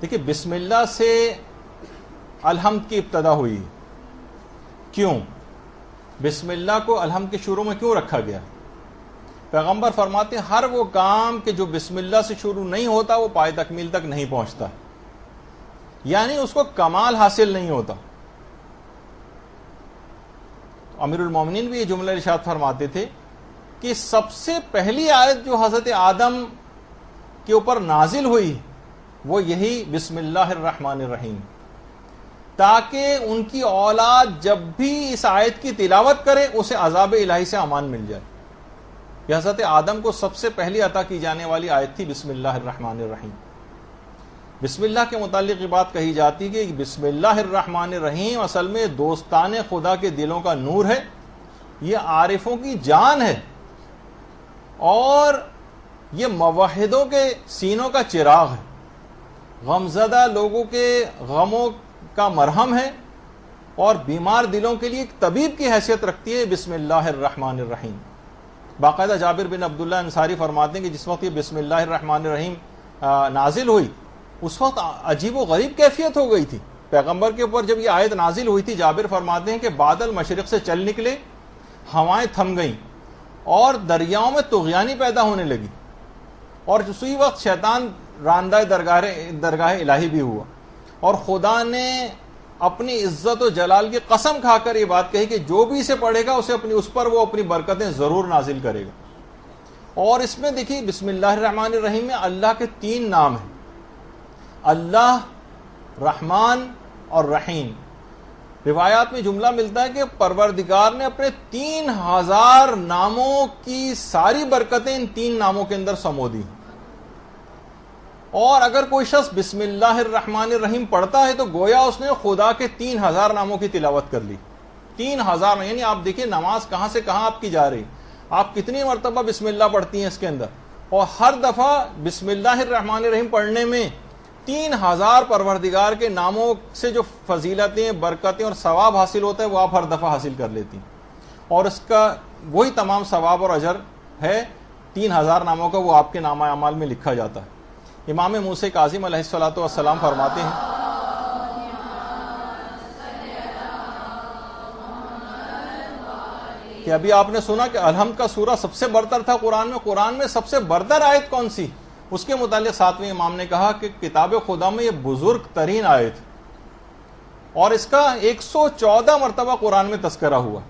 دیکھیے بسم اللہ سے الحمد کی ابتدا ہوئی. کیوں بسم اللہ کو الحمد کے شروع میں کیوں رکھا گیا؟ پیغمبر فرماتے ہیں ہر وہ کام کہ جو بسم اللہ سے شروع نہیں ہوتا وہ پائے تکمیل تک نہیں پہنچتا، یعنی اس کو کمال حاصل نہیں ہوتا. امیر المومنین بھی یہ جملہ ارشاد فرماتے تھے کہ سب سے پہلی آیت جو حضرت آدم کے اوپر نازل ہوئی وہ یہی بسم اللہ الرحمن الرحیم، تاکہ ان کی اولاد جب بھی اس آیت کی تلاوت کرے اسے عذاب الہی سے امان مل جائے. یہ حضرت آدم کو سب سے پہلی عطا کی جانے والی آیت تھی بسم اللہ الرحمن الرحیم. بسم اللہ کے متعلق یہ بات کہی جاتی کہ بسم اللہ الرحمن الرحیم اصل میں دوستان خدا کے دلوں کا نور ہے، یہ عارفوں کی جان ہے، اور یہ موحدوں کے سینوں کا چراغ ہے، غمزدہ لوگوں کے غموں کا مرہم ہے، اور بیمار دلوں کے لیے ایک طبیب کی حیثیت رکھتی ہے بسم اللہ الرحمن الرحیم. باقاعدہ جابر بن عبداللہ انصاری فرماتے ہیں کہ جس وقت یہ بسم اللہ الرحمن الرحیم نازل ہوئی اس وقت عجیب و غریب کیفیت ہو گئی تھی. پیغمبر کے اوپر جب یہ آیت نازل ہوئی تھی جابر فرماتے ہیں کہ بادل مشرق سے چل نکلے، ہوائیں تھم گئیں اور دریاؤں میں طغیانی پیدا ہونے لگی، اور اسی وقت شیطان راندہ درگاہ الہی بھی ہوا، اور خدا نے اپنی عزت و جلال کی قسم کھا کر یہ بات کہی کہ جو بھی اسے پڑھے گا اسے اس پر وہ اپنی برکتیں ضرور نازل کرے گا. اور اس میں دیکھیے بسم اللہ الرحمن الرحیم میں اللہ کے 3 نام ہیں، اللہ، رحمان اور رحیم. روایات میں جملہ ملتا ہے کہ پروردگار نے اپنے 3000 ناموں کی ساری برکتیں ان 3 ناموں کے اندر سمو دی. اور اگر کوئی شخص بسم اللہ الرحمن الرحیم پڑھتا ہے تو گویا اس نے خدا کے 3000 ناموں کی تلاوت کر لی. 3000، یعنی آپ دیکھیں نماز کہاں سے کہاں آپ کی جا رہی، آپ کتنی مرتبہ بسم اللہ پڑھتی ہیں اس کے اندر، اور ہر دفعہ بسم اللہ الرحمن الرحیم پڑھنے میں 3000 پروردگار کے ناموں سے جو فضیلتیں، برکتیں اور ثواب حاصل ہوتا ہے وہ آپ ہر دفعہ حاصل کر لیتی ہیں، اور اس کا وہی تمام ثواب اور اجر ہے 3000 ناموں کا، وہ آپ کے نامہ اعمال میں لکھا جاتا ہے. امام موسیٰ کاظم علیہ الصلوۃ والسلام فرماتے ہیں کہ ابھی آپ نے سنا کہ الحمد کا سورہ سب سے برتر تھا قرآن میں سب سے برتر آیت کون سی؟ اس کے متعلق 7ویں امام نے کہا کہ کتاب خدا میں یہ بزرگ ترین آیت، اور اس کا 114 مرتبہ قرآن میں تذکرہ ہوا.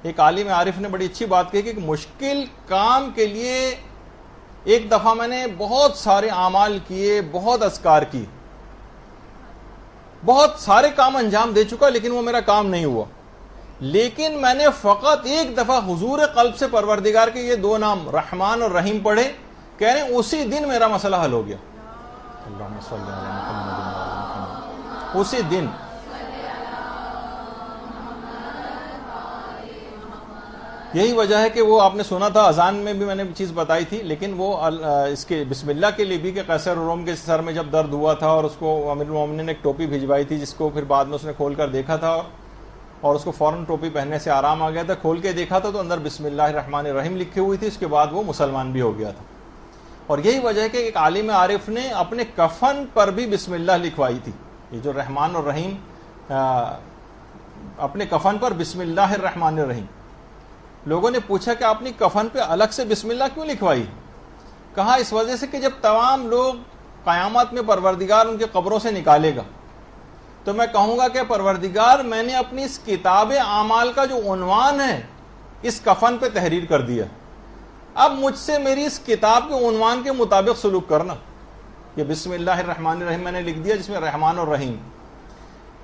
ایک عالم عارف نے بڑی اچھی بات کہی کہ مشکل کام کے لیے ایک دفعہ میں نے بہت سارے اعمال کیے، بہت اذکار کی، بہت سارے کام انجام دے چکا، لیکن وہ میرا کام نہیں ہوا. لیکن میں نے فقط ایک دفعہ حضور قلب سے پروردگار کے یہ 2 نام رحمان اور رحیم پڑھے، کہہ رہے ہیں اسی دن میرا مسئلہ حل ہو گیا. اللہم صلی علی محمد و علی محمد. اسی دن. یہی وجہ ہے کہ وہ آپ نے سنا تھا اذان میں بھی میں نے چیز بتائی تھی، لیکن وہ اس کے بسم اللہ کے لیے بھی کہ قیصر روم کے سر میں جب درد ہوا تھا اور اس کو امیر المومنین نے ایک ٹوپی بھجوائی تھی جس کو پھر بعد میں اس نے کھول کر دیکھا تھا، اور اس کو فوراً ٹوپی پہننے سے آرام آ گیا تھا. کھول کے دیکھا تھا تو اندر بسم اللہ الرحمن الرحیم لکھی ہوئی تھی. اس کے بعد وہ مسلمان بھی ہو گیا تھا. اور یہی وجہ ہے کہ ایک عالم عارف نے اپنے کفن پر بھی بسم اللہ لکھوائی تھی. یہ جو رحمان اور رحیم اپنے کفن پر بسم اللہ الرحمن الرحیم. لوگوں نے پوچھا کہ آپ نے کفن پہ الگ سے بسم اللہ کیوں لکھوائی؟ کہا اس وجہ سے کہ جب تمام لوگ قیامت میں پروردگار ان کے قبروں سے نکالے گا تو میں کہوں گا کہ پروردگار میں نے اپنی اس کتاب اعمال کا جو عنوان ہے اس کفن پہ تحریر کر دیا، اب مجھ سے میری اس کتاب کے عنوان کے مطابق سلوک کرنا. یہ بسم اللہ الرحمن الرحیم میں نے لکھ دیا جس میں رحمان اور رحیم.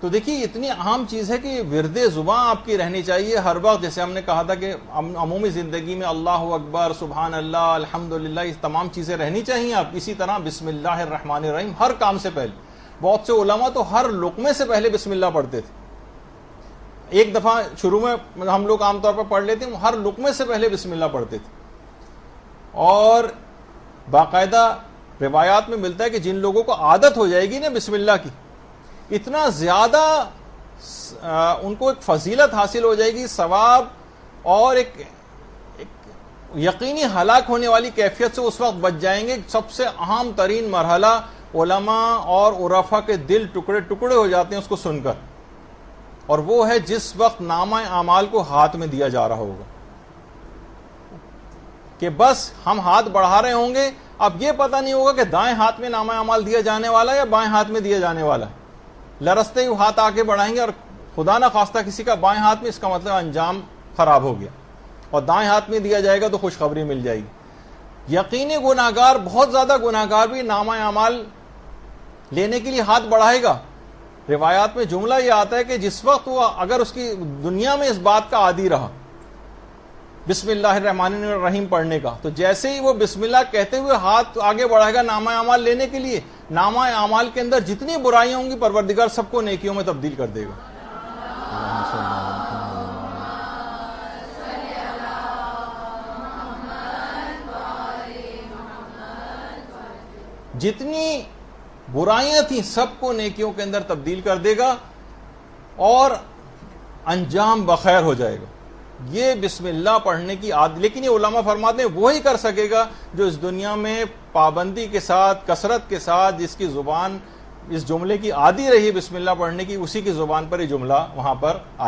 تو دیکھیے اتنی اہم چیز ہے کہ ورد زبان آپ کی رہنی چاہیے ہر وقت. جیسے ہم نے کہا تھا کہ عمومی زندگی میں اللہ اکبر، سبحان اللہ، الحمدللہ، یہ تمام چیزیں رہنی چاہیے آپ. اسی طرح بسم اللہ الرحمن الرحیم ہر کام سے پہلے. بہت سے علماء تو ہر لقمے سے پہلے بسم اللہ پڑھتے تھے. ایک دفعہ شروع میں ہم لوگ عام طور پر پڑھ لیتے ہیں، ہر لقمے سے پہلے بسم اللہ پڑھتے تھے. اور باقاعدہ روایات میں ملتا ہے کہ جن لوگوں کو عادت ہو جائے گی نا بسم اللہ کی، اتنا زیادہ ان کو ایک فضیلت حاصل ہو جائے گی، ثواب، اور ایک یقینی ہلاک ہونے والی کیفیت سے اس وقت بچ جائیں گے. سب سے اہم ترین مرحلہ علماء اور عرفا کے دل ٹکڑے ٹکڑے ہو جاتے ہیں اس کو سن کر، اور وہ ہے جس وقت نامہ اعمال کو ہاتھ میں دیا جا رہا ہوگا کہ بس ہم ہاتھ بڑھا رہے ہوں گے، اب یہ پتہ نہیں ہوگا کہ دائیں ہاتھ میں نامہ اعمال دیا جانے والا ہے یا بائیں ہاتھ میں دیا جانے والا ہے، لرزتے ہی ہاتھ آگے بڑھائیں گے اور خدا نہ خواستہ کسی کا بائیں ہاتھ میں، اس کا مطلب انجام خراب ہو گیا، اور دائیں ہاتھ میں دیا جائے گا تو خوشخبری مل جائے گی۔ یقینی گناہگار، بہت زیادہ گناہگار بھی نامہ اعمال لینے کے لیے ہاتھ بڑھائے گا۔ روایات میں جملہ یہ آتا ہے کہ جس وقت وہ اگر اس کی دنیا میں اس بات کا عادی رہا بسم اللہ الرحمن الرحیم پڑھنے کا، تو جیسے ہی وہ بسم اللہ کہتے ہوئے ہاتھ آگے بڑھائے گا نامہ اعمال لینے کے لیے، نامہ اعمال کے اندر جتنی برائیاں ہوں گی پروردگار سب کو نیکیوں میں تبدیل کر دے گا۔ جتنی برائیاں تھیں سب کو نیکیوں کے اندر تبدیل کر دے گا اور انجام بخیر ہو جائے گا۔ یہ بسم اللہ پڑھنے کی عادت، لیکن یہ علماء فرماتے ہیں وہی کر سکے گا جو اس دنیا میں پابندی کے ساتھ، کثرت کے ساتھ، جس کی زبان اس جملے کی عادی رہی بسم اللہ پڑھنے کی، اسی کی زبان پر یہ جملہ وہاں پر آئے۔